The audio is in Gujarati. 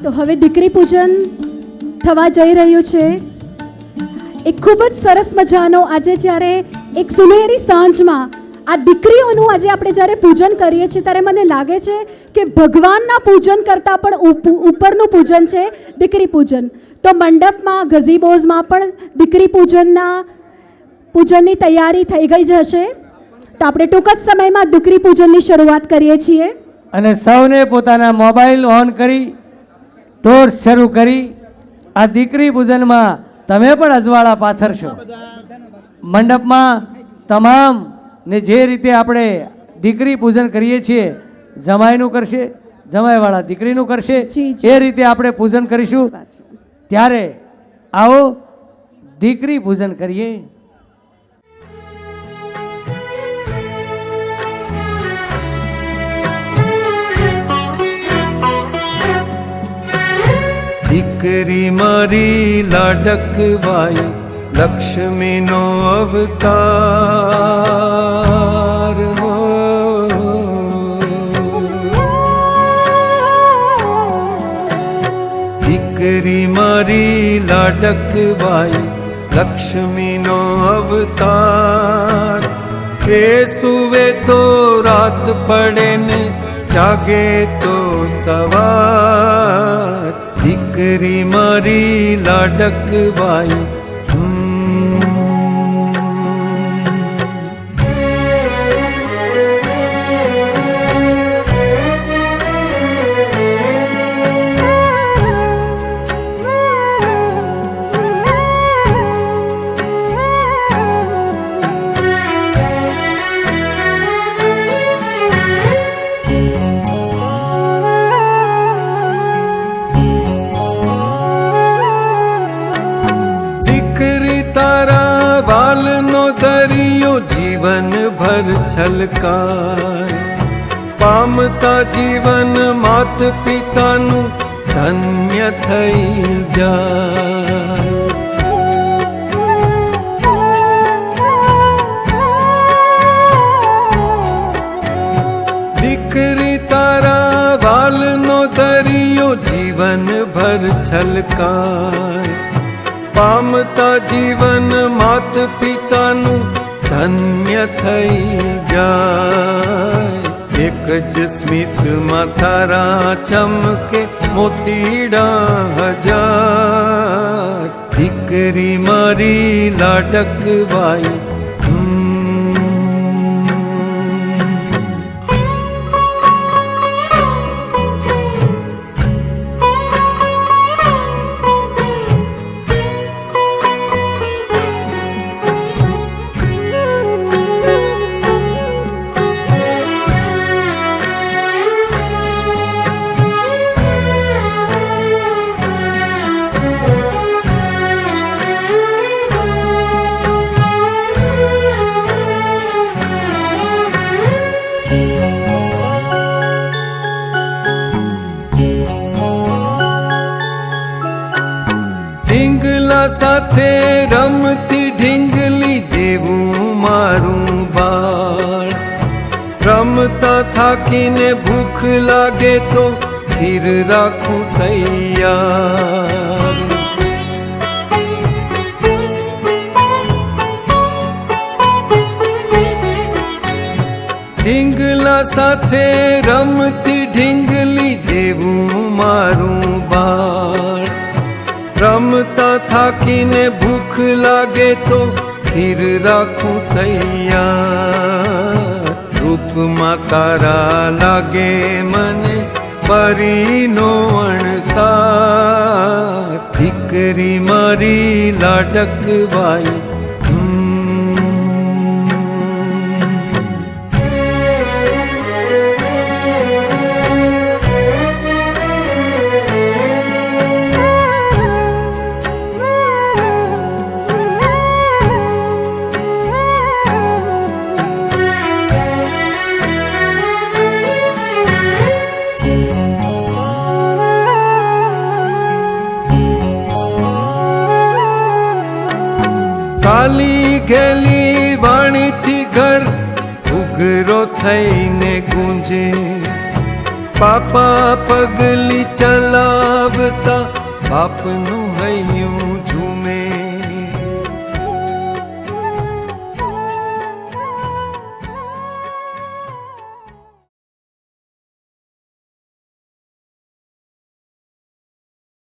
તો હવે દીકરી પૂજન થવા જઈ રહ્યું છે. એક ખૂબ જ સરસ મજાનો આજે જ્યારે એક સુનેરી સાંજમાં આ દીકરીઓનું આજે આપણે જ્યારે પૂજન કરીએ છીએ ત્યારે મને લાગે છે કે ભગવાનના પૂજન કરતાં પણ ઉપરનું પૂજન છે દીકરી પૂજન. તો મંડપમાં ગઝીબોઝમાં પણ દીકરી પૂજનની તૈયારી થઈ ગઈ જ હશે. તો આપણે ટૂંક જ સમયમાં દીકરી પૂજનની શરૂઆત કરીએ છીએ અને સૌને પોતાના મોબાઈલ ઓન કરી ટોર્ચ શરૂ કરી આ દીકરી પૂજનમાં તમે પણ અજવાળા પાથરશો. મંડપમાં તમામ ને જે રીતે આપણે દીકરી પૂજન કરીએ છીએ જમાઈનું કરશે, જમાઈવાળા દીકરીનું કરશે, એ રીતે આપણે પૂજન કરીશું. ત્યારે આવો દીકરી પૂજન કરીએ. દીકરી મારી લાડકવાઈ લક્ષ્મીનો અવતાર હો. દીકરી મારી લાડકવાઈ લક્ષ્મીનો અવતાર. કે સુવે તો રાત પડે ને જાગે તો સવાર. દીકરી મારી લાડકવાઈ જીવન ભર છલકાય. પામતા જીવન માત પિતાનું ધન્ય થઈ જાય. દીકરી તારા વાલનો દરિયો જીવન ભર છલકાય. પામતા જીવન માત પિતાનું ધન્ય થઈ જાય. એક જ સ્મિતમાં તારા ચમકે મોતીડા હજાર. દીકરી મારી લાડકવાઈ સાથે રમતી ઢીંગલી જેવું મારું બાળ. રમતા થાકીને ભૂખ લાગે તો ધીર રાખું તૈયાર. ઢીંગલા સાથે રમતી ઢીંગલી જેવું મારું બાળ. રમતા થાકીને ભૂખ લાગે તો ધીર રાખું તૈયાર. રૂપમાં તારા લાગે મને પરીનો અણસાર. દીકરી મારી લાડકવાઈ ચાલી ગયેલી વાણીથી ઘર ઉઘરો થઈને ગુંજે. પાપા પગલી ચલાવે આવતા બાપનું હૈ